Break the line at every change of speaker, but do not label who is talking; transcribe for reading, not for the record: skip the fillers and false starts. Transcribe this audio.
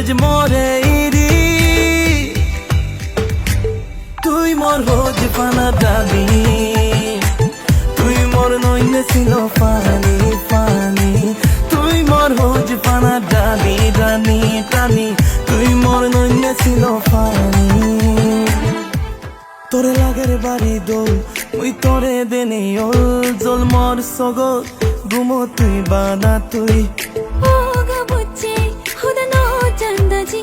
যে মরে ইরি তুই মোর হোজ পানা ডালি তুই মোর নইনে ছিল পানি পানি তুই মোর হোজ পানা ডালি ডানি টানি তুই মোর নইনে ছিল পানি তোরে লাগের বাড়ি দোল ওই তোরে দেনে ওল জল মর সগল ঘুমো তুই বানা তুই
होगा मुझे खुदा ना हो चंदा जी